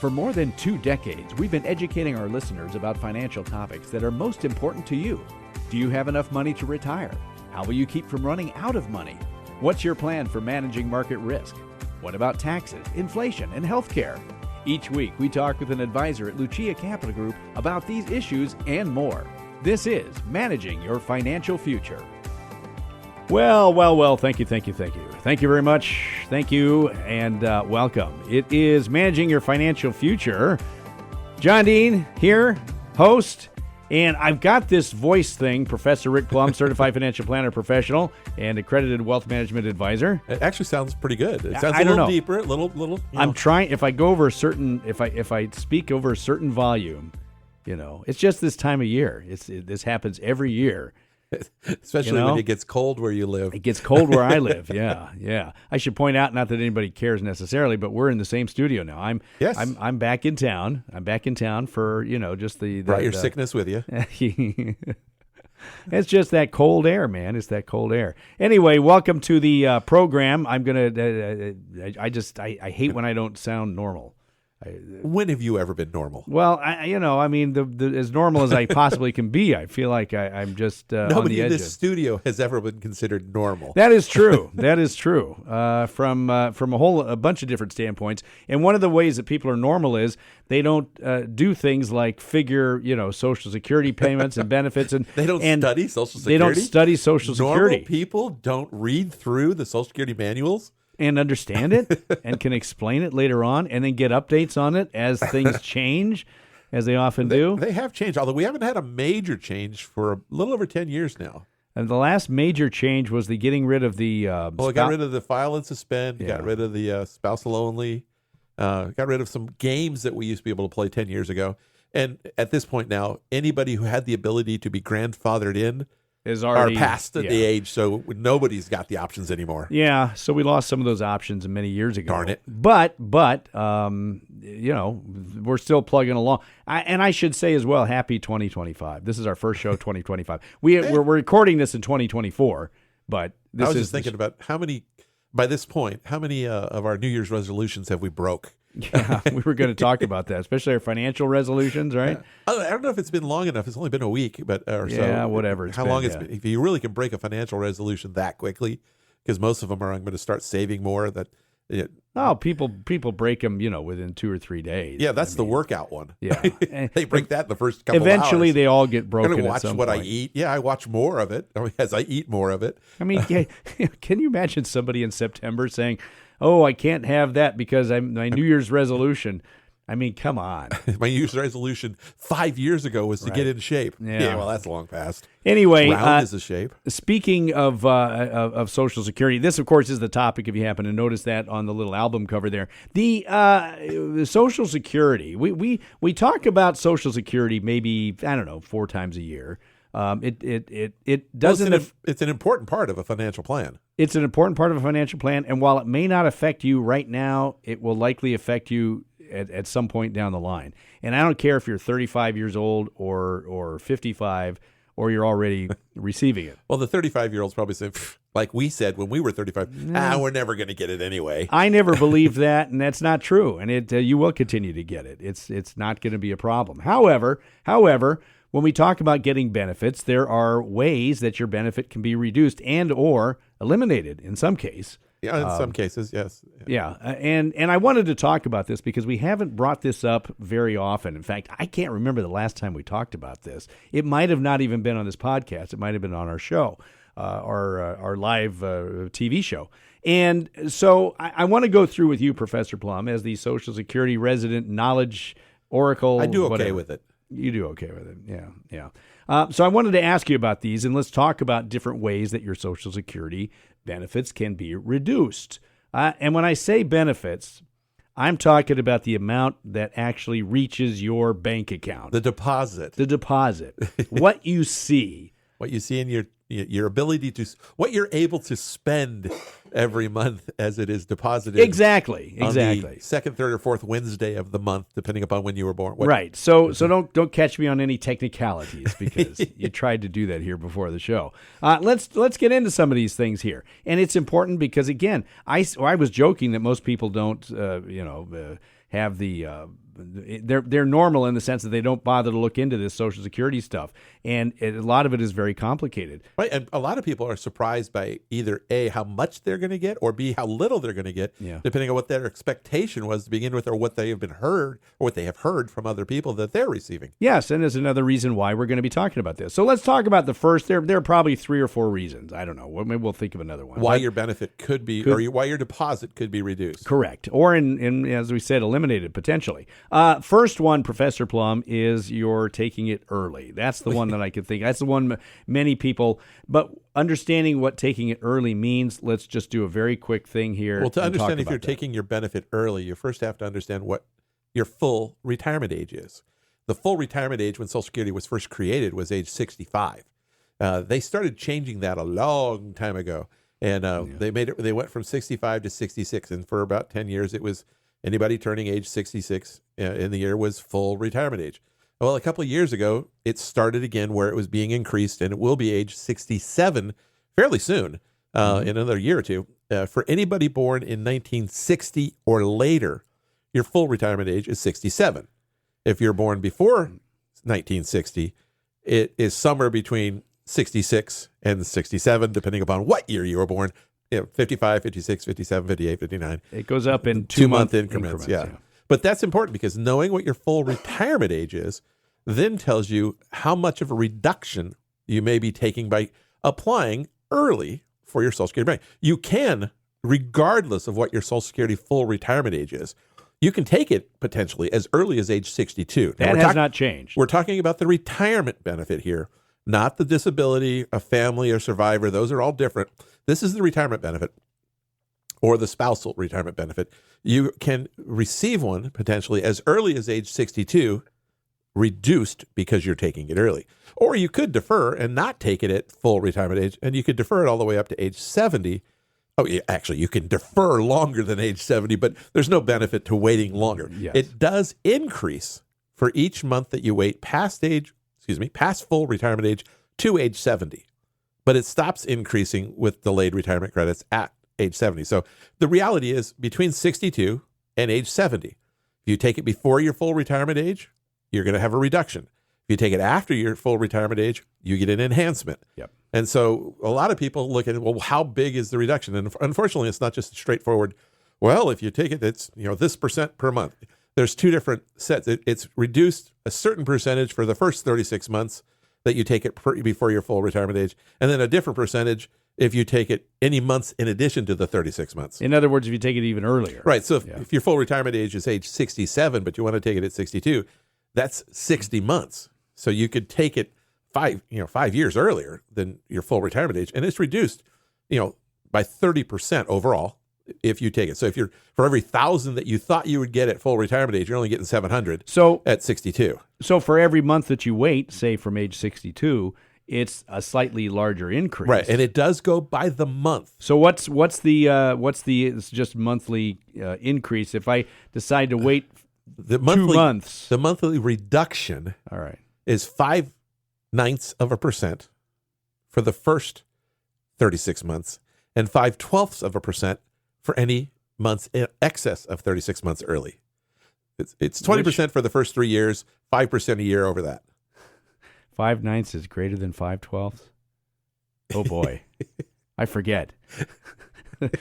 For more than 2 decades, we've been educating our listeners about financial topics that are most important to you. Do you have enough money to retire? How will you keep from running out of money? What's your plan for managing market risk? What about taxes, inflation, and healthcare? Each week, we talk with an advisor at Lucia Capital Group about these issues and more. This is Managing Your Financial Future. Well, thank you. Thank you very much. Thank you, and welcome. It is Managing Your Financial Future. John Dean here, host, and I've got this voice thing, Professor Rick Plum, Certified Financial Planner Professional and Accredited Wealth Management Advisor. It actually sounds pretty good. It sounds a little deeper, a little. I'm trying, if I go over a certain, if I speak over a certain volume, it's just this time of year. This happens every year. Especially when it gets cold where you live. It gets cold where I live. Yeah. I should point out, not that anybody cares necessarily, but we're in the same studio now. I'm back in town. I'm back in town for just the brought your sickness with you. It's just that cold air, man. It's that cold air. Anyway, welcome to the program. I'm gonna. I hate when I don't sound normal. When have you ever been normal? Well, as normal as I possibly can be. I feel like I'm just on the edge. Nobody in this studio has ever been considered normal. That is true. From a bunch of different standpoints. And one of the ways that people are normal is they don't do things like figure, Social Security payments and benefits, and they don't study Social Security. They don't study Social Security. Normal people don't read through the Social Security manuals and understand it and can explain it later on and then get updates on it as things change, as they often do. They have changed, although we haven't had a major change for a little over 10 years now. And the last major change was the getting rid of the... it got rid of the file and suspend, got rid of the spousal only, got rid of some games that we used to be able to play 10 years ago. And at this point now, anybody who had the ability to be grandfathered in are past the age, so nobody's got the options anymore. Yeah, so we lost some of those options many years ago. Darn it! But we're still plugging along. And I should say as well, happy 2025. This is our first show, 2025. We're recording this in 2024, but this I was just thinking about how many of our New Year's resolutions have we broke? Yeah, we were going to talk about that, especially our financial resolutions, right? Yeah. I don't know if it's been long enough. It's only been a week, or so. Yeah, whatever. How long it's been? If you really can break a financial resolution that quickly, because most of them are, I'm going to start saving more. People break them, within 2 or 3 days. Yeah, that's the workout one. Yeah, they break that in the first couple Eventually, hours. they all get broken. I'm going to watch what point. I eat. Yeah, I watch more of it as I eat more of it. I mean, can you imagine somebody in September saying, "Oh, I can't have that because my New Year's resolution." I mean, come on. My New Year's resolution 5 years ago was to get in shape. Yeah, well, that's long past. Anyway, round is a shape. Speaking of Social Security, this, of course, is the topic. If you happen to notice that on the little album cover there, the Social Security. We talk about Social Security maybe 4 times a year. It doesn't. Well, it's an important part of a financial plan. It's an important part of a financial plan, and while it may not affect you right now, it will likely affect you at some point down the line. And I don't care if you're 35 years old or 55 or you're already receiving it. Well, the 35-year-olds probably say, like we said when we were 35, we're never going to get it anyway. I never believed that, and that's not true. And you will continue to get it. It's not going to be a problem. However, when we talk about getting benefits, there are ways that your benefit can be reduced and or eliminated in some case. Yeah, in some cases, yes. Yeah, and I wanted to talk about this because we haven't brought this up very often. In fact, I can't remember the last time we talked about this. It might have not even been on this podcast. It might have been on our show, our live TV show. And so I want to go through with you, Professor Plum, as the Social Security resident knowledge oracle. I do okay with it. You do okay with it, yeah. So I wanted to ask you about these, and let's talk about different ways that your Social Security benefits can be reduced. And when I say benefits, I'm talking about the amount that actually reaches your bank account. The deposit. What you see. What you see in your ability to, what you're able to spend every month as it is deposited. Exactly. On the second, third, or fourth Wednesday of the month, depending upon when you were born. Right. So don't catch me on any technicalities because you tried to do that here before the show. Let's get into some of these things here, and it's important because again, I was joking that most people don't have the they're normal in the sense that they don't bother to look into this Social Security stuff, and a lot of it is very complicated. Right, and a lot of people are surprised by either A, how much they're going to get, or B, how little they're going to get, depending on what their expectation was to begin with, or what they have heard from other people that they're receiving. Yes, and there's another reason why we're going to be talking about this. So let's talk about the first. There are probably 3 or 4 reasons. I don't know. Maybe we'll think of another one. Why your benefit could be, or why your deposit could be reduced. Correct. Or, in as we said, eliminated potentially. First one, Professor Plum, is you're taking it early. That's the one that I could think. That's the one many people, but understanding what taking it early means, let's just do a very quick thing here. Well, to understand if you're taking your benefit early, you first have to understand what your full retirement age is. The full retirement age when Social Security was first created was age 65. They started changing that a long time ago. And they went from 65 to 66. And for about 10 years, it was anybody turning age 66 in the year was full retirement age. Well, a couple of years ago, it started again where it was being increased, and it will be age 67 fairly soon, in another year or two. For anybody born in 1960 or later, your full retirement age is 67. If you're born before 1960, it is somewhere between 66 and 67, depending upon what year you were born. 55, 56, 57, 58, 59. It goes up in 2-month increments. Yeah. But that's important because knowing what your full retirement age is then tells you how much of a reduction you may be taking by applying early for your Social Security benefit. You can, regardless of what your Social Security full retirement age is, you can take it potentially as early as age 62. That has not changed. We're talking about the retirement benefit here, not the disability, a family, or survivor. Those are all different. This is the retirement benefit or the spousal retirement benefit. You can receive one potentially as early as age 62, reduced because you're taking it early. Or you could defer and not take it at full retirement age, and you could defer it all the way up to age 70. Oh, yeah, actually, you can defer longer than age 70, but there's no benefit to waiting longer. Yes. It does increase for each month that you wait past full retirement age to age 70. But it stops increasing with delayed retirement credits at age 70. So the reality is between 62 and age 70. If you take it before your full retirement age, you're going to have a reduction. If you take it after your full retirement age, you get an enhancement. Yep. And so a lot of people look at it, well, how big is the reduction? And unfortunately, it's not just straightforward, well, if you take it, it's this percent per month. There's 2 different sets. It's reduced a certain percentage for the first 36 months that you take it before your full retirement age, and then a different percentage if you take it any months in addition to the 36 months. In other words, if you take it even earlier. Right. So if your full retirement age is age 67, but you want to take it at 62, that's 60 months. So you could take it 5 years earlier than your full retirement age, and it's reduced, by 30% overall if you take it. So if you're for every 1,000 that you thought you would get at full retirement age, you're only getting 700. So at 62. So for every month that you wait, say from age 62, it's a slightly larger increase. Right, and it does go by the month. So what's the it's just monthly increase if I decide to wait the monthly, 2 months? The monthly reduction, all right, is 0.5% for the first 36 months and 0.5% for any months in excess of 36 months early. It's 20% for the first 3 years, 5% a year over that. 5/9 is greater than 5/12. Oh boy, I forget.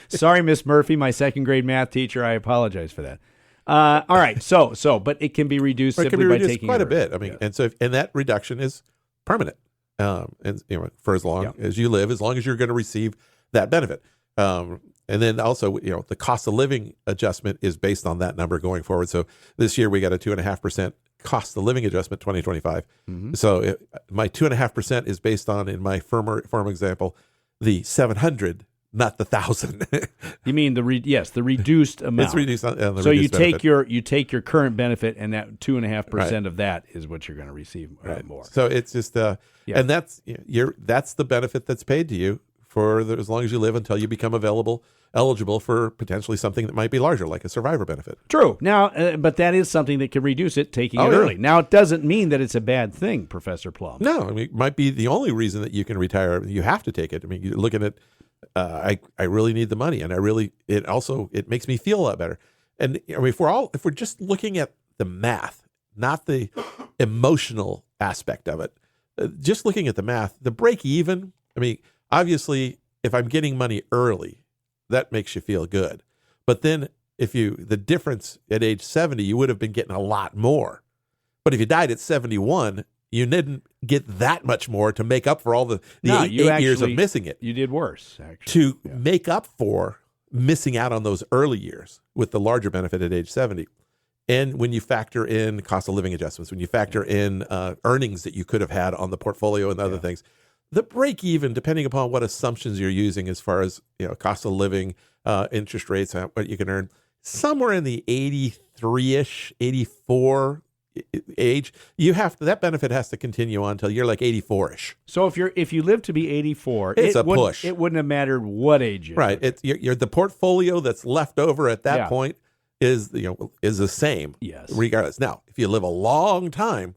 Sorry, Miss Murphy, my second grade math teacher. I apologize for that. All right, so but it can be reduced simply by taking quite a bit. I mean, and that reduction is permanent, and for as long as you live, as long as you're going to receive that benefit. And then also, the cost of living adjustment is based on that number going forward. So this year we got a 2.5% cost of living adjustment, 2025. Mm-hmm. So my 2.5% is based on, in my firm example, the 700, not the 1,000. You mean the reduced amount? It's reduced on the so reduced benefit. you take your current benefit, and that 2.5% of that is what you're going to receive more. So it's just and that's that's the benefit that's paid to you for as long as you live until you become eligible for potentially something that might be larger, like a survivor benefit. True. Now, but that is something that can reduce it, taking it early. Now, it doesn't mean that it's a bad thing, Professor Plum. No, I mean, it might be the only reason that you can retire. You have to take it. I mean, you're looking at, I really need the money, and it makes me feel a lot better. And I mean, if we're just looking at the math, not the emotional aspect of it. Just looking at the math, the break even, I mean, obviously, if I'm getting money early, that makes you feel good. But then the difference at age 70, you would have been getting a lot more. But if you died at 71, you didn't get that much more to make up for all the eight years of missing it. You did worse, actually. To make up for missing out on those early years with the larger benefit at age 70. And when you factor in cost of living adjustments, when you factor in earnings that you could have had on the portfolio and other things, the break even, depending upon what assumptions you're using as far as cost of living, interest rates, what you can earn, somewhere in the 83-ish, 84 age, that benefit has to continue on until you're like 84-ish. So if you live to be 84, it's a push. It wouldn't have mattered what age you were. Right. You're the portfolio that's left over at that point is the same. Yes. Regardless. Now, if you live a long time,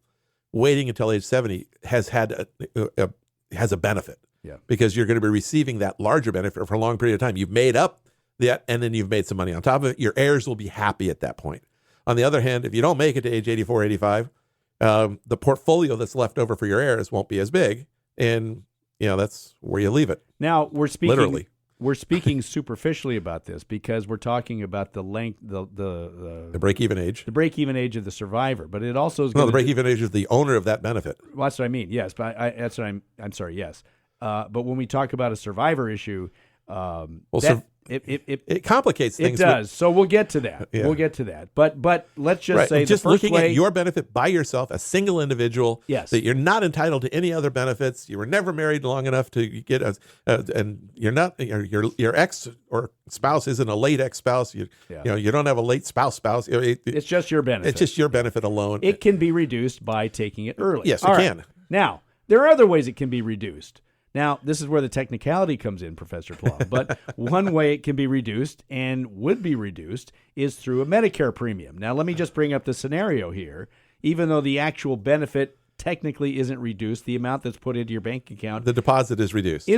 waiting until age 70 has a benefit. Yeah. Because you're going to be receiving that larger benefit for a long period of time. You've made up that, and then you've made some money on top of it. Your heirs will be happy at that point. On the other hand, if you don't make it to age 84, 85, the portfolio that's left over for your heirs won't be as big, and that's where you leave it. Now we're speaking literally. We're speaking superficially about this because we're talking about the length, the break-even age. The break-even age of the survivor, but it also is the break-even age of the owner of that benefit. Well, that's what I mean. Yes, but that's what I'm sorry. Yes, but when we talk about a survivor issue, it complicates things. It does. So we'll get to that. Yeah. We'll get to that. But let's just say just the first looking at your benefit by yourself, a single individual, that you're not entitled to any other benefits. You were never married long enough to get and you're not your ex or spouse isn't a late ex spouse. You don't have a late spouse. It's just your benefit. It's just your benefit alone. It can be reduced by taking it early. Yes, it can. Now there are other ways it can be reduced. Now, this is where the technicality comes in, Professor Plum. But one way it can be reduced and would be reduced is through a Medicare premium. Now, let me just bring up the scenario here. Even though the actual benefit technically isn't reduced, the amount that's put into your bank account, the deposit is reduced.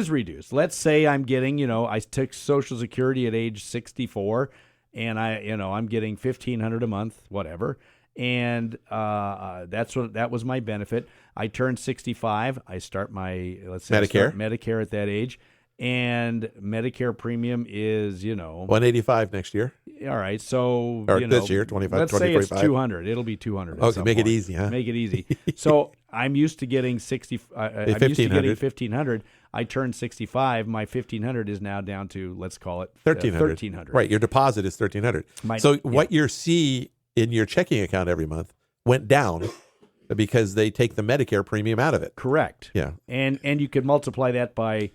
Let's say I'm getting, I took Social Security at age 64, and I'm getting $1,500 a month, whatever. And that was my benefit. I turned 65. I start my Medicare at that age, and Medicare premium is $185 next year. All right, so this year 25. Let's say it's $200. It'll be $200. Okay, make it easy, huh? Make it easy. So I'm used to getting $1,500. I turned 65. My $1,500 is now down to, let's call it $1,300. Right, your deposit is $1,300. What you see in your checking account every month went down because they take the Medicare premium out of it. Correct. Yeah. And you could multiply that by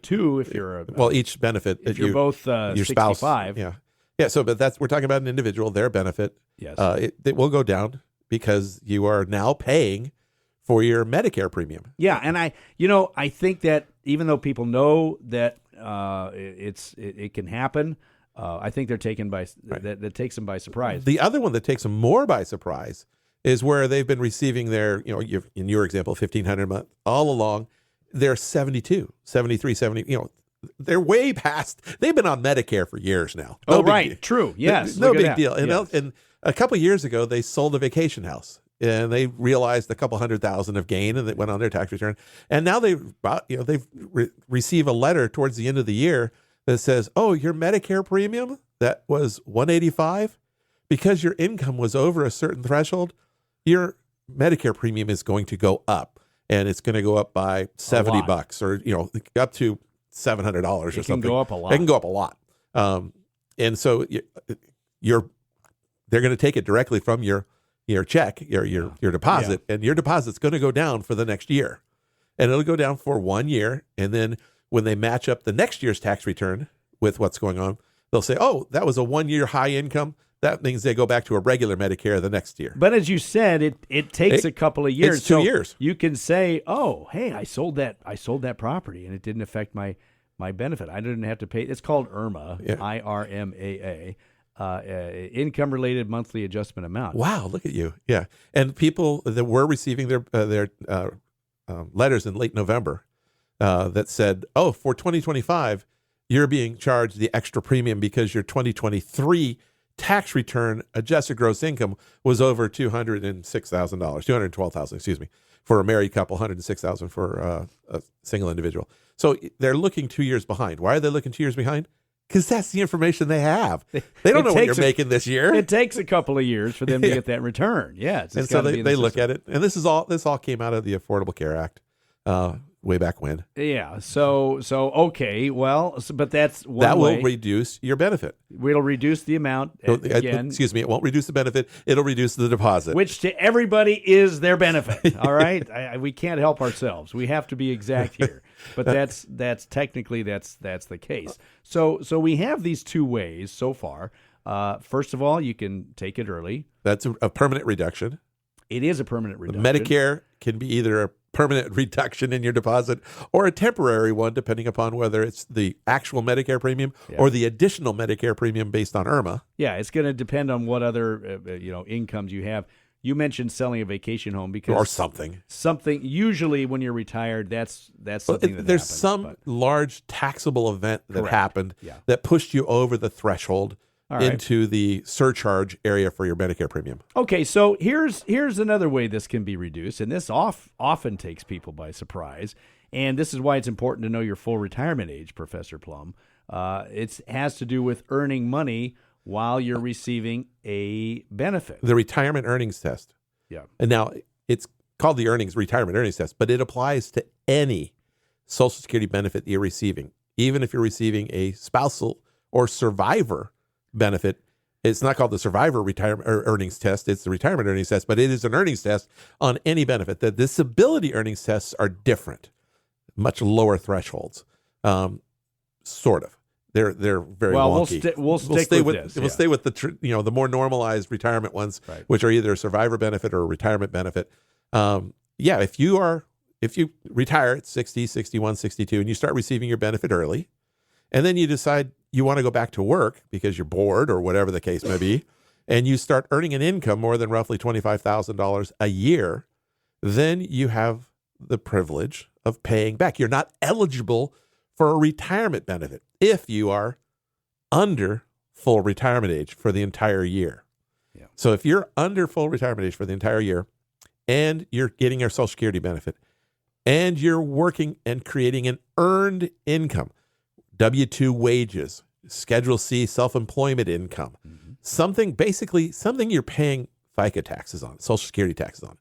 2 if you're each benefit if you're both your 65. Spouse, yeah. So, but we're talking about an individual, their benefit. Yes. It will go down because you are now paying for your Medicare premium. Yeah, and I think that even though people know that it can happen. I think they're taken by that takes them by surprise. The other one that takes them more by surprise is where they've been receiving their, in your example, $1,500 a month all along. They're 72, 73, 70. They're way past. They've been on Medicare for years now. Deal. True. Yes. No big deal. And a couple of years ago, they sold a vacation house. And they realized a couple $100,000 of gain, and it went on their tax return. And now they've receive a letter towards the end of the year that says, "Oh, your Medicare premium that was $185, because your income was over a certain threshold, your Medicare premium is going to go up, and it's going to go up by $70 or up to $700 or something. It can go up a lot. It can go up a lot, and so they're going to take it directly from your check, your deposit, and your deposit's going to go down for the next year, and it'll go down for 1 year, and then when they match up the next year's tax return with what's going on, they'll say, "Oh, that was a 1 year high income. That means they go back to a regular Medicare the next year." But as you said, it takes a couple of years. It's 2 years. You can say, "Oh, hey, I sold that property, and it didn't affect my benefit. I didn't have to pay." It's called IRMAA, IRMAA, income related monthly adjustment amount. Wow, look at you! Yeah, and people that were receiving their letters in late November. That said, "Oh, for 2025, you're being charged the extra premium because your 2023 tax return adjusted gross income was over $206,000, $212,000, excuse me, for a married couple, $106,000 for a single individual. So they're looking 2 years behind. Why are they looking 2 years behind? Because that's the information they have. They don't know what you're making this year. It takes a couple of years for them to get that return. Yeah, and so they look at it, and this all came out of the Affordable Care Act way back when. Yeah. So okay. Well, but that's one that way. Will reduce your benefit. It'll reduce the amount. Again, excuse me. It won't reduce the benefit. It'll reduce the deposit, which to everybody is their benefit. All right. We can't help ourselves. We have to be exact here. But that's technically that's the case. So we have these two ways so far. First of all, you can take it early. That's a permanent reduction. It is a permanent reduction. Medicare can be either a permanent reduction in your deposit or a temporary one, depending upon whether it's the actual Medicare premium or the additional Medicare premium based on IRMA. Yeah, it's going to depend on what other incomes you have. You mentioned selling a vacation home because or something. Usually when you're retired, that's something that there's happens, some large taxable event that happened that pushed you over the threshold into the surcharge area for your Medicare premium. Okay, so here's another way this can be reduced, and this often takes people by surprise, and this is why it's important to know your full retirement age, Professor Plum. It has to do with earning money while you're receiving a benefit. The retirement earnings test. Yeah. And now it's called the retirement earnings test, but it applies to any Social Security benefit that you're receiving, even if you're receiving a spousal or survivor benefit. It's not called the survivor retirement earnings test. It's the retirement earnings test, but it is an earnings test on any benefit. The disability earnings tests are different, much lower thresholds, sort of. They're very wonky. We'll stay with this. We'll stay with the more normalized retirement ones, which are either a survivor benefit or a retirement benefit. If you retire at 60, 61, 62, and you start receiving your benefit early, and then you decide you want to go back to work because you're bored or whatever the case may be, and you start earning an income more than roughly $25,000 a year, then you have the privilege of paying back. You're not eligible for a retirement benefit if you are under full retirement age for the entire year. Yeah. So if you're under full retirement age for the entire year and you're getting your Social Security benefit and you're working and creating an earned income, W-2 wages, Schedule C self-employment income, something you're paying FICA taxes on, Social Security taxes on,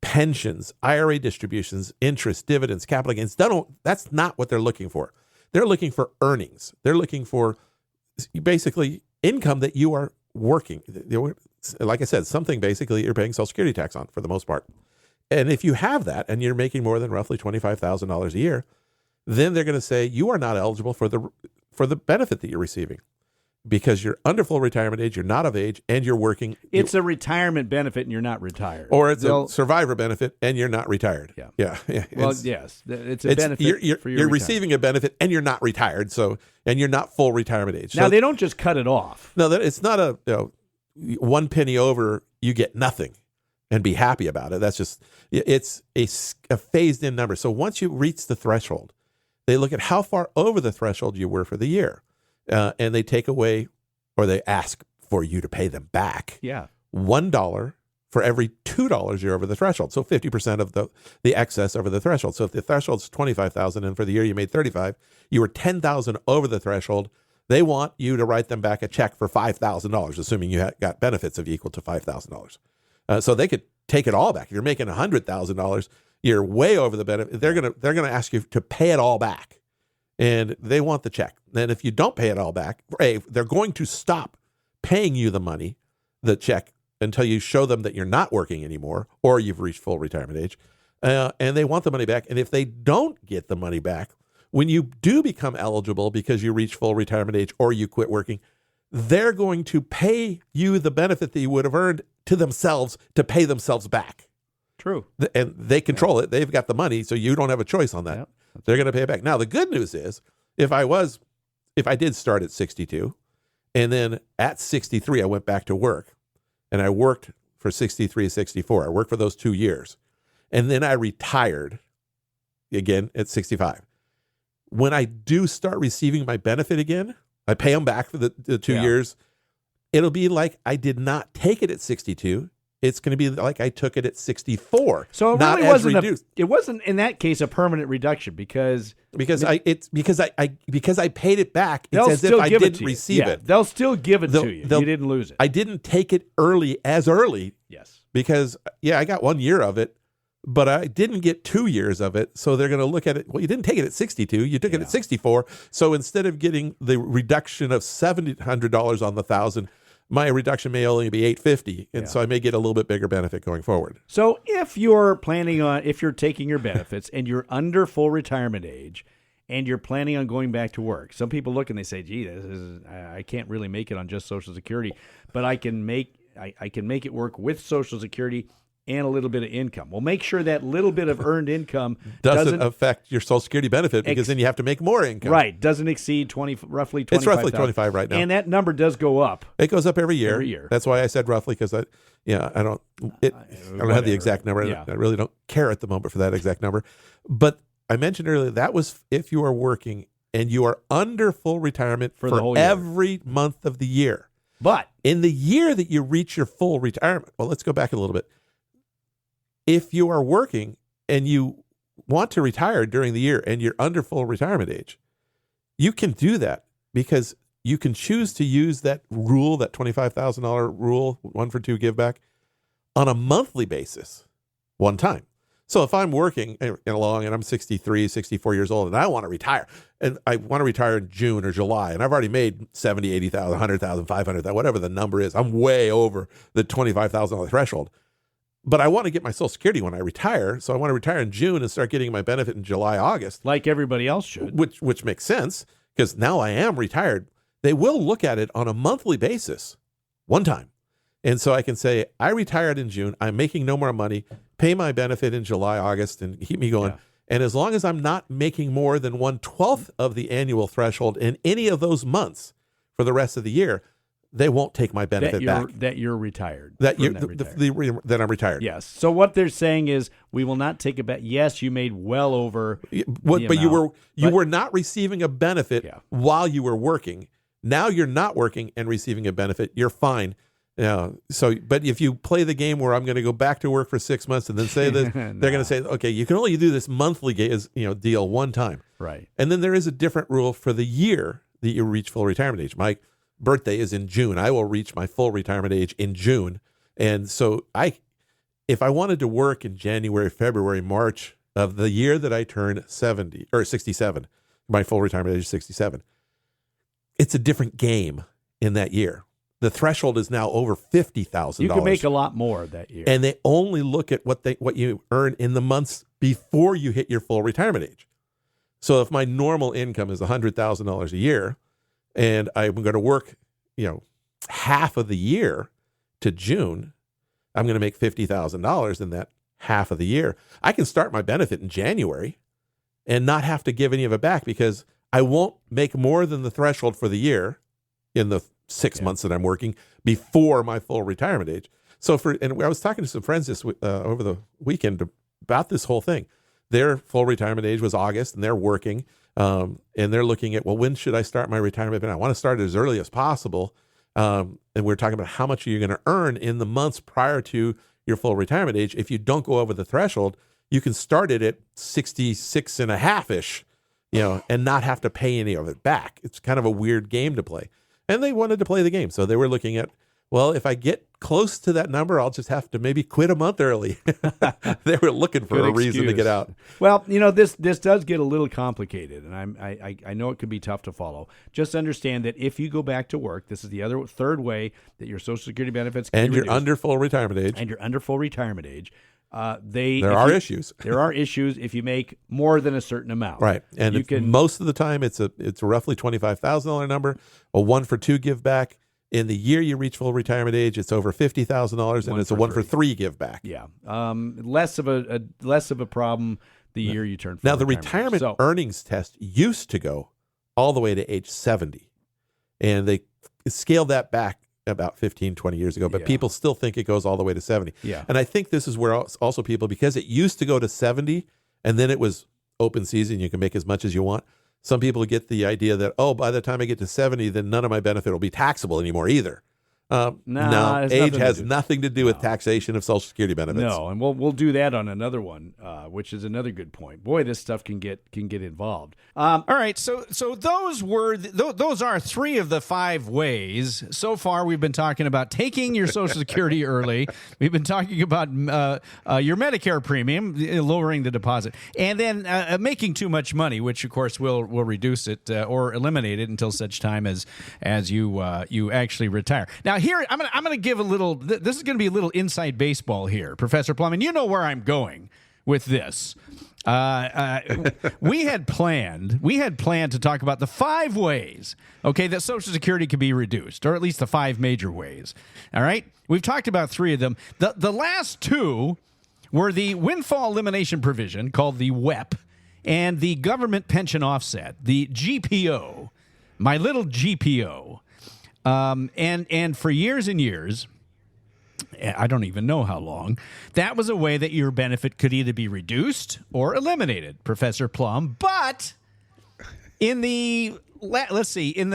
pensions, IRA distributions, interest, dividends, capital gains. That's not what they're looking for. They're looking for earnings. They're looking for basically income that you are working. Like I said, something basically you're paying Social Security tax on for the most part. And if you have that and you're making more than roughly $25,000 a year, then they're going to say you are not eligible for the benefit that you're receiving because you're under full retirement age, you're not of age, and you're working. It's a retirement benefit and you're not retired. Or it's a survivor benefit and you're not retired. Yeah. Well, yes. It's a benefit you're receiving a benefit and you're not retired, and you're not full retirement age. Now, they don't just cut it off. No, it's not a 1 penny over, you get nothing and be happy about it. That's just, it's a phased in number. So once you reach the threshold, they look at how far over the threshold you were for the year, and they take away, or they ask for you to pay them back. Yeah, $1 for every $2 you're over the threshold. So 50% of the excess over the threshold. So if the threshold's $25,000, and for the year you made $35,000, you were $10,000 over the threshold. They want you to write them back a check for $5,000, assuming you got benefits of equal to $5,000. So they could take it all back. If you're making $100,000. You're way over the benefit. They're gonna ask you to pay it all back, and they want the check. And if you don't pay it all back, they're going to stop paying you the check, until you show them that you're not working anymore or you've reached full retirement age, and they want the money back. And if they don't get the money back, when you do become eligible because you reach full retirement age or you quit working, they're going to pay you the benefit that you would have earned to themselves to pay themselves back. True. And they control it. They've got the money, so you don't have a choice on that. Yep. They're going to pay it back. Now, the good news is, if I did start at 62, and then at 63, I went back to work, and I worked for 63, 64. I worked for those 2 years. And then I retired again at 65. When I do start receiving my benefit again, I pay them back for the 2 years. it'll be like I did not take it at 62. It's going to be like I took it at 64. So it not really as wasn't reduced. it wasn't in that case a permanent reduction because I paid it back. It's they'll as if still I give it didn't to you. receive Yeah, it. they'll still give it to you. You didn't lose it. I didn't take it early. Yes. Because I got 1 year of it, but I didn't get 2 years of it. So they're going to look at it. Well, you didn't take it at 62. You took it at 64. So instead of getting the reduction of $700 on the 1,000, my reduction may only be $850, and so I may get a little bit bigger benefit going forward. So if you're taking your benefits and you're under full retirement age, and you're planning on going back to work, some people look and they say, "Gee, I can't really make it on just Social Security, but I can make it work with Social Security and a little bit of income." Well, make sure that little bit of earned income doesn't affect your Social Security benefit, because then you have to make more income. Right. Doesn't exceed roughly 25. It's roughly 25 right now. And that number does go up. It goes up every year. Every year. That's why I said roughly, because I don't have the exact number. Yeah. I really don't care at the moment for that exact number. But I mentioned earlier, that was if you are working and you are under full retirement for the whole year. every month of the year. But in the year that you reach your full retirement, well, let's go back a little bit. If you are working and you want to retire during the year and you're under full retirement age, you can do that because you can choose to use that rule, that $25,000 rule, 1 for 2 give back, on a monthly basis, one time. So if I'm working along and I'm 63, 64 years old and I want to retire, and I want to retire in June or July, and I've already made 70, 80,000, 100,000, 500,000, whatever the number is, I'm way over the $25,000 threshold. But I want to get my Social Security when I retire, so I want to retire in June and start getting my benefit in July, August. Like everybody else should. Which makes sense, because now I am retired. They will look at it on a monthly basis, one time. And so I can say, I retired in June, I'm making no more money, pay my benefit in July, August, and keep me going. Yeah. And as long as I'm not making more than 1/12 of the annual threshold in any of those months for the rest of the year, they won't take my benefit back. That you're retired. That I'm retired. Yes. So what they're saying is, we will not take it back. Yes, you made well over. But you were not receiving a benefit while you were working. Now you're not working and receiving a benefit. You're fine. But if you play the game where I'm going to go back to work for 6 months and then say this, they're going to say, okay, you can only do this monthly deal one time. Right. And then there is a different rule for the year that you reach full retirement age. My birthday is in June. I will reach my full retirement age in June. And so if I wanted to work in January, February, March of the year that I turn 70 or 67, my full retirement age is 67, it's a different game in that year. The threshold is now over $50,000. You can make a lot more that year. And they only look at what you earn in the months before you hit your full retirement age. So if my normal income is $100,000 a year, and I'm going to work, half of the year to June, I'm going to make $50,000 in that half of the year. I can start my benefit in January and not have to give any of it back, because I won't make more than the threshold for the year in the 6 months that I'm working before my full retirement age. And I was talking to some friends over the weekend about this whole thing. Their full retirement age was August, and they're working, and they're looking at, well, when should I start my retirement? And I want to start it as early as possible. And we're talking about how much you're going to earn in the months prior to your full retirement age. If you don't go over the threshold, you can start it at 66 and a half-ish, and not have to pay any of it back. It's kind of a weird game to play. And they wanted to play the game. So they were looking at, well, if I get close to that number, I'll just have to maybe quit a month early. They were looking for a reason to get out. Well, this does get a little complicated, and I know it could be tough to follow. Just understand that if you go back to work, this is the third way that your Social Security benefits can be reduced. You're under full retirement age. And you're under full retirement age. There are issues. There are issues if you make more than a certain amount. Right. And most of the time it's a roughly $25,000 number, a 1 for 2 give back. In the year you reach full retirement age, it's over $50,000, and it's a 1 for 3 give back. Yeah. Less of a problem the year you turn full Now, the retirement earnings test used to go all the way to age 70, and they scaled that back about 15, 20 years ago, but people still think it goes all the way to 70. Yeah. And I think this is where also people, because it used to go to 70 and then it was open season, you can make as much as you want. Some people get the idea that, by the time I get to 70, then none of my benefit will be taxable anymore either. No, age has nothing to do with taxation of Social Security benefits. No, and we'll do that on another one, which is another good point. Boy, this stuff can get involved. All right, so those are 3 of the 5 ways. So far, we've been talking about taking your Social Security early. We've been talking about your Medicare premium, lowering the deposit, and then making too much money, which of course will reduce it or eliminate it until such time as you actually retire. Now, here I'm going to give a little. This is going to be a little inside baseball here, Professor Plum, and you know where I'm going with this. We had planned to talk about the 5 ways, okay, that Social Security can be reduced, or at least the 5 major ways. All right, we've talked about 3 of them. The last 2 were the windfall elimination provision, called the WEP, and the government pension offset, the GPO, my little GPO. And for years and years, I don't even know how long, that was a way that your benefit could either be reduced or eliminated, Professor Plum. But in the between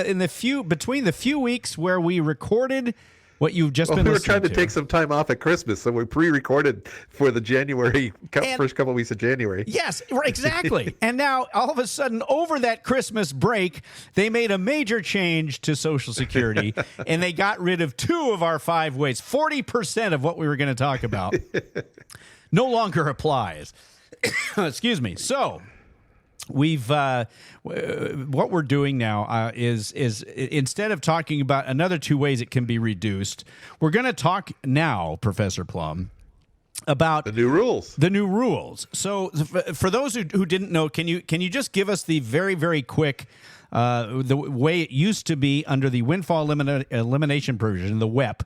the few weeks where we recorded what you've just been listening to. We were trying to take some time off at Christmas, so we pre-recorded for the first couple of weeks of January. Yes, exactly. And now, all of a sudden, over that Christmas break, they made a major change to Social Security, and they got rid of 2 of our 5 ways. 40% of what we were going to talk about no longer applies. Excuse me. So we've what we're doing now is instead of talking about another 2 ways it can be reduced, we're going to talk now, Professor Plum, about the new rules. So for those who didn't know, can you just give us the very, very quick the way it used to be under the windfall elimination provision, the WEP,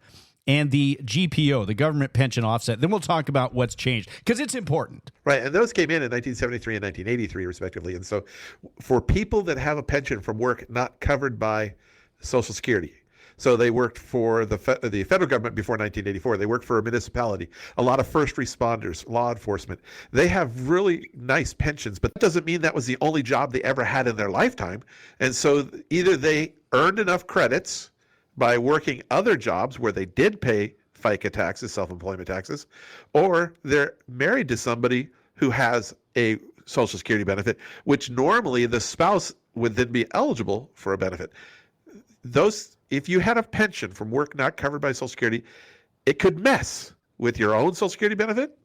and the GPO, the government pension offset. Then we'll talk about what's changed, because it's important. Right, and those came in 1973 and 1983, respectively. And so for people that have a pension from work not covered by Social Security, so they worked for the federal government before 1984. They worked for a municipality. A lot of first responders, law enforcement. They have really nice pensions, but that doesn't mean that was the only job they ever had in their lifetime. And so either they earned enough credits by working other jobs where they did pay FICA taxes, self-employment taxes, or they're married to somebody who has a Social Security benefit, which normally the spouse would then be eligible for a benefit. If you had a pension from work not covered by Social Security, it could mess with your own Social Security benefit,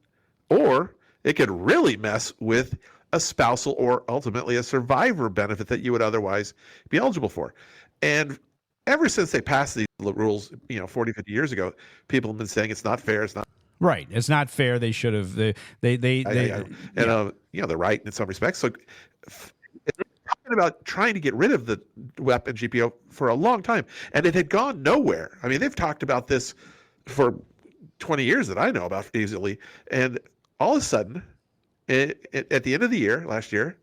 or it could really mess with a spousal or ultimately a survivor benefit that you would otherwise be eligible for. And ever since they passed these rules, 40, 50 years ago, people have been saying it's not fair. It's not right. It's not fair. They should have. They're right in some respects. So they're talking about trying to get rid of the WEP and GPO for a long time, and it had gone nowhere. I mean, they've talked about this for 20 years that I know about easily, and all of a sudden, at the end of the year, last year,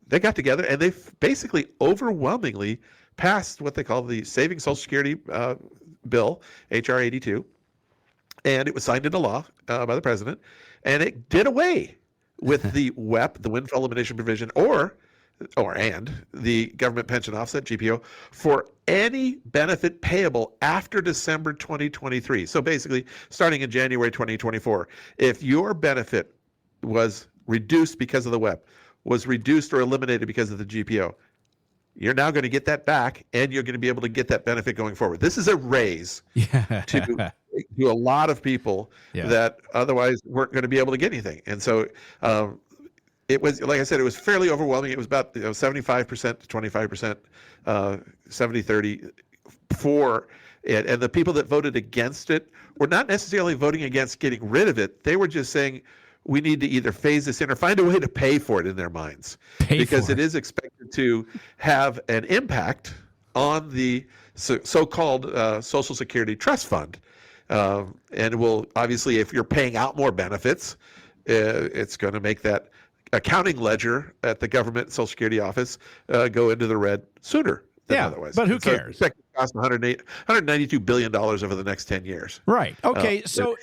they got together and they basically overwhelmingly passed what they call the Saving Social Security Bill, H.R. 82, and it was signed into law by the president, and it did away with the WEP, the windfall elimination provision, and the government pension offset, GPO, for any benefit payable after December 2023. So basically, starting in January 2024, if your benefit was reduced because of the WEP, was reduced or eliminated because of the GPO, you're now going to get that back, and you're going to be able to get that benefit going forward. This is a raise to a lot of people that otherwise weren't going to be able to get anything. And so it was, like I said, it was fairly overwhelming. It was about 75% to 25%, 70-30 for it. And the people that voted against it were not necessarily voting against getting rid of it. They were just saying, we need to either phase this in or find a way to pay for it in their minds, because it is expected to have an impact on the so-called Social Security Trust Fund. And it will, obviously, if you're paying out more benefits, it's going to make that accounting ledger at the government Social Security office go into the red sooner than otherwise. But who cares? cost $192 billion over the next 10 years. Right. Okay. So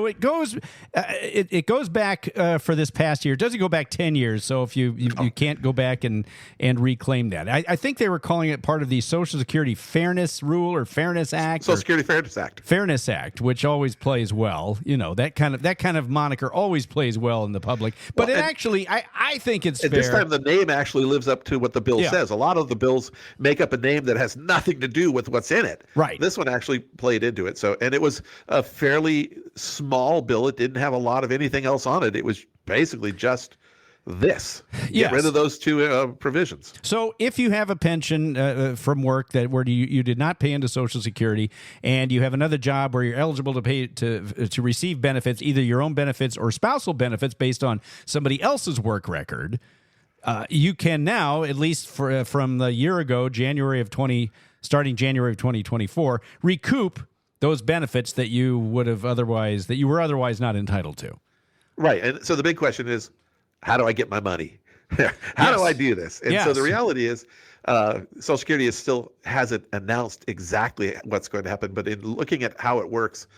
it goes it goes back for this past year. It doesn't go back 10 years. So if you can't go back and reclaim that. I think they were calling it part of the Social Security Fairness Rule or Fairness Act. Social Security Fairness Act. Fairness Act, which always plays well. You know, that kind of moniker always plays well in the public. But I think it's fair. This time the name actually lives up to what the bill says. A lot of the bills make up a name that has nothing to do with what's in it. Right. This one actually played into it. So, and it was a fairly small bill. It didn't have a lot of anything else on it. It was basically just this. Get rid of those two provisions. So if you have a pension from work that where you did not pay into Social Security, and you have another job where you're eligible to pay to receive benefits, either your own benefits or spousal benefits based on somebody else's work record, you can now, at least from the year ago, starting January of 2024, recoup those benefits that you were otherwise not entitled to. Right. And so the big question is, how do I get my money? How do I do this? And so the reality is, Social Security still hasn't announced exactly what's going to happen, but in looking at how it works,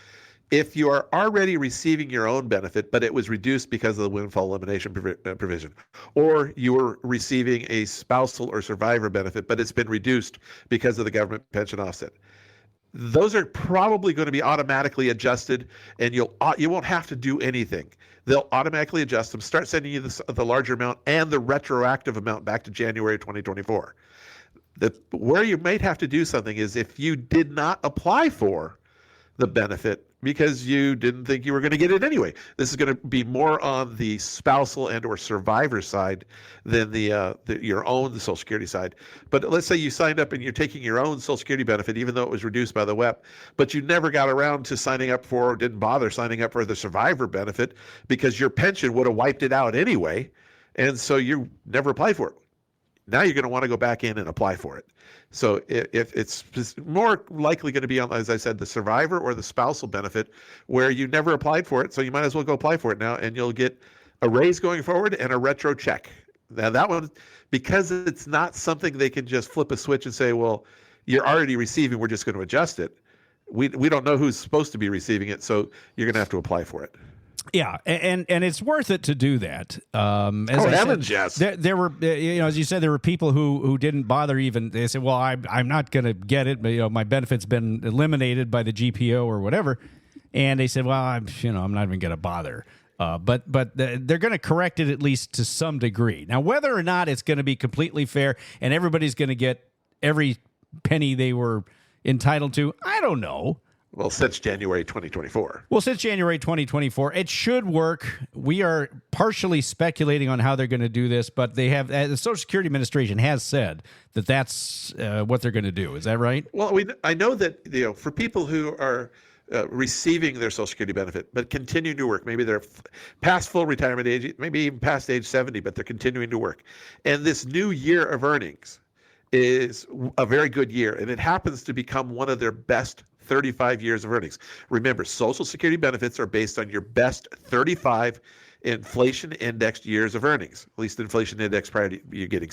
if you are already receiving your own benefit, but it was reduced because of the windfall elimination provision, or you were receiving a spousal or survivor benefit, but it's been reduced because of the government pension offset, those are probably going to be automatically adjusted, and you won't have to do anything. They'll automatically adjust them, start sending you the larger amount and the retroactive amount back to January 2024. Where you might have to do something is if you did not apply for the benefit because you didn't think you were going to get it anyway. This is going to be more on the spousal and or survivor side than your own Social Security side. But let's say you signed up and you're taking your own Social Security benefit, even though it was reduced by the WEP, but you never got around to signing up for, or didn't bother signing up for the survivor benefit because your pension would have wiped it out anyway, and so you never applied for it. Now you're going to want to go back in and apply for it. So if it's more likely going to be on, as I said, the survivor or the spousal benefit where you never applied for it, so you might as well go apply for it now, and you'll get a raise going forward and a retro check. Now that one, because it's not something they can just flip a switch and say, well, you're already receiving, we're just going to adjust it. We don't know who's supposed to be receiving it, so you're going to have to apply for it. Yeah, and it's worth it to do that. Heavens, yes. There were, as you said, there were people who didn't bother even. They said, "Well, I'm not going to get it. But, my benefit's been eliminated by the GPO or whatever," and they said, "Well, I'm not even going to bother." But they're going to correct it at least to some degree. Now, whether or not it's going to be completely fair and everybody's going to get every penny they were entitled to, I don't know. Well, since January 2024. It should work. We are partially speculating on how they're going to do this, but the Social Security Administration has said that that's what they're going to do. Is that right? Well, I know that for people who are receiving their Social Security benefit but continuing to work, maybe they're past full retirement age, maybe even past age 70, but they're continuing to work, and this new year of earnings is a very good year, and it happens to become one of their best 35 years of earnings. Remember, Social Security benefits are based on your best 35 inflation-indexed years of earnings, at least inflation index prior to you turning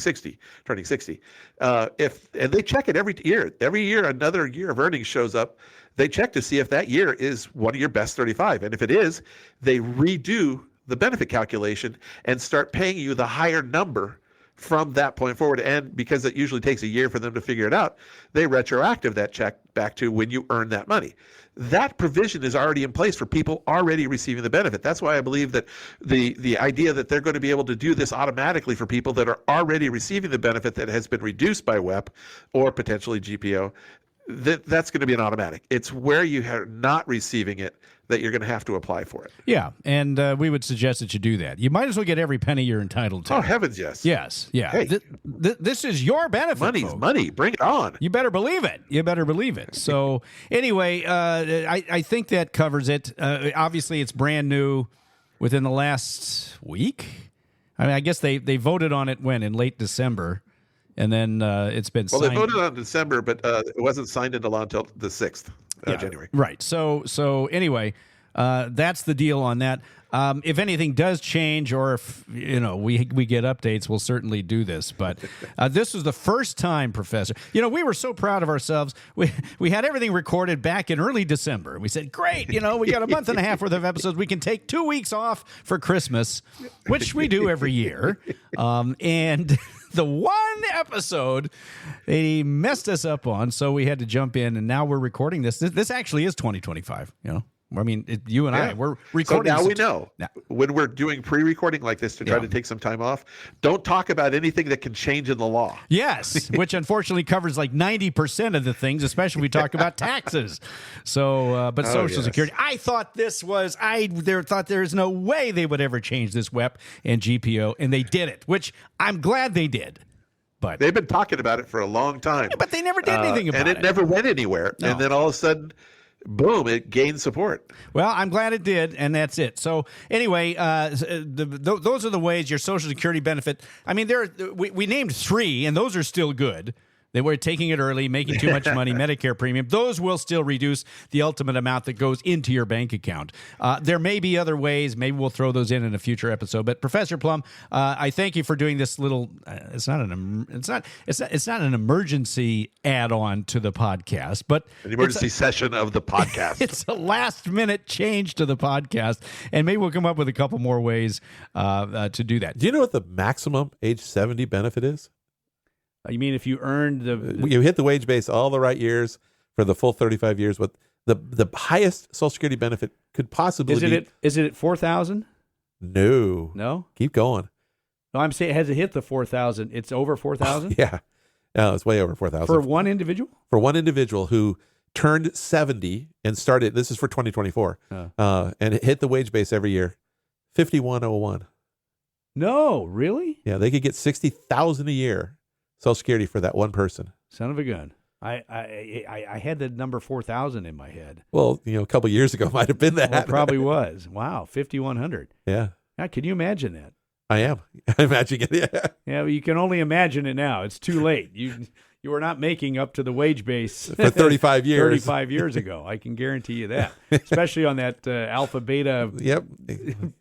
60. And they check it every year. Every year, another year of earnings shows up. They check to see if that year is one of your best 35. And if it is, they redo the benefit calculation and start paying you the higher number from that point forward. And because it usually takes a year for them to figure it out, they retroactive that check back to when you earn that money. That provision is already in place for people already receiving the benefit. That's why I believe that the idea that they're going to be able to do this automatically for people that are already receiving the benefit that has been reduced by WEP or potentially GPO, that's going to be an automatic. It's where you are not receiving it that you're going to have to apply for it. Yeah, and we would suggest that you do that. You might as well get every penny you're entitled to. Oh, heavens, yes. Yes, yeah. Hey. This is your benefit, Money's folks. money. Bring it on. You better believe it. So anyway, I think that covers it. Obviously, it's brand new within the last week. I mean, I guess they voted on it in late December. And then it's been signed. Well, they voted on December, but it wasn't signed into law until the 6th of January. Right. So anyway, that's the deal on that. If anything does change, or if we get updates, we'll certainly do this. But this was the first time, Professor. We were so proud of ourselves. We had everything recorded back in early December. We said, "Great, we got a month and a half worth of episodes. We can take 2 weeks off for Christmas," which we do every year. And the one episode they messed us up on, so we had to jump in, and now we're recording this. This actually is 2025. I mean, you and I, we're recording. So now we know when we're doing pre-recording like this to try to take some time off, don't talk about anything that can change in the law. Yes, which unfortunately covers like 90% of the things, especially when we talk about taxes. So, but Social Security, I thought there's no way they would ever change this WEP and GPO, and they did it, which I'm glad they did. But they've been talking about it for a long time. Yeah, but they never did anything about it. And it never went anywhere. No. And then all of a sudden, boom, it gained support. Well, I'm glad it did, and that's it. So anyway, those are the ways your Social Security benefit. I mean, we named 3, and those are still good. They were taking it early, making too much money, Medicare premium. Those will still reduce the ultimate amount that goes into your bank account. There may be other ways. Maybe we'll throw those in a future episode. But Professor Plum, I thank you for doing this little. It's not an emergency add-on to the podcast, but an emergency session of the podcast. It's a last-minute change to the podcast, and maybe we'll come up with a couple more ways to do that. Do you know what the maximum age 70 benefit is? You mean if you earned you hit the wage base all the right years for the full 35 years, what the highest Social Security benefit could possibly be? Is it at 4,000? No. Keep going. No, I'm saying, has it hit the 4,000? It's over 4,000? Yeah. No, it's way over 4,000. For one individual? For one individual who turned 70 and started, this is for 2024, and it hit the wage base every year, 5,101. No, really? Yeah, they could get $60,000 a year Social Security for that one person. Son of a gun. I had the number 4,000 in my head. Well, a couple of years ago might have been that. Well, it probably was. Wow, 5,100. Yeah. Now, can you imagine that? I am. I'm imagining it. Yeah. Yeah, well, you can only imagine it now. It's too late. You are not making up to the wage base for 35 years. 35 years ago. I can guarantee you that, especially on that alpha beta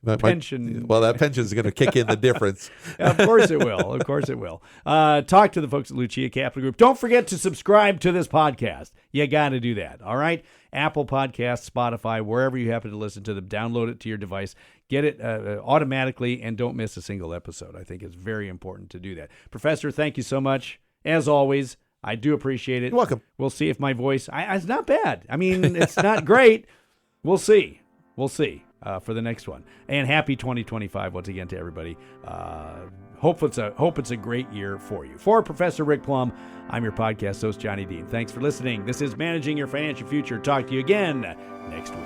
pension. Well, that pension is going to kick in the difference. Of course it will. Of course it will. Talk to the folks at Lucia Capital Group. Don't forget to subscribe to this podcast. You got to do that. All right. Apple Podcasts, Spotify, wherever you happen to listen to them, download it to your device. Get it automatically, and don't miss a single episode. I think it's very important to do that. Professor, thank you so much. As always, I do appreciate it. You're welcome. We'll see if my voice, it's not bad. I mean, it's not great. We'll see. We'll see for the next one. And happy 2025 once again to everybody. Hope it's a great year for you. For Professor Rick Plum, I'm your podcast host, Johnny Dean. Thanks for listening. This is Managing Your Financial Future. Talk to you again next week.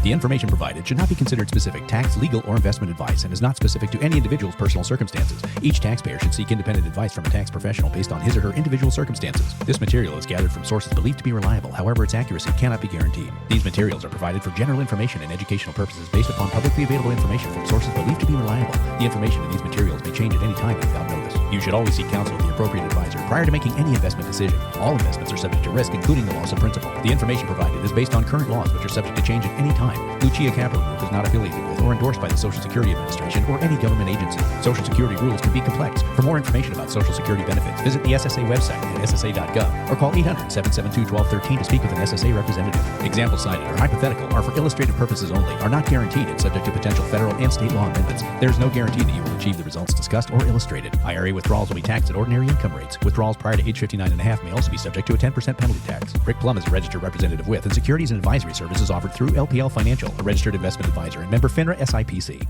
The information provided should not be considered specific tax, legal, or investment advice and is not specific to any individual's personal circumstances. Each taxpayer should seek independent advice from a tax professional based on his or her individual circumstances. This material is gathered from sources believed to be reliable. However, its accuracy cannot be guaranteed. These materials are provided for general information and educational purposes based upon publicly available information from sources believed to be reliable. The information in these materials may change at any time and without notice. You should always seek counsel with the appropriate advisor prior to making any investment decision. All investments are subject to risk, including the loss of principal. The information provided is based on current laws, which are subject to change at any time. Lucia Capital Group is not affiliated with or endorsed by the Social Security Administration or any government agency. Social Security rules can be complex. For more information about Social Security benefits, visit the SSA website at ssa.gov or call 800-772-1213 to speak with an SSA representative. Examples cited are hypothetical, are for illustrative purposes only, are not guaranteed, and subject to potential federal and state law amendments. There is no guarantee that you will achieve the results discussed or illustrated. IRA withdrawals will be taxed at ordinary income rates. Withdrawals prior to age 59.5 may also be subject to a 10% penalty tax. Rick Plum is a registered representative with, and securities and advisory services offered through LPL Financial, a registered investment advisor and member FINRA SIPC.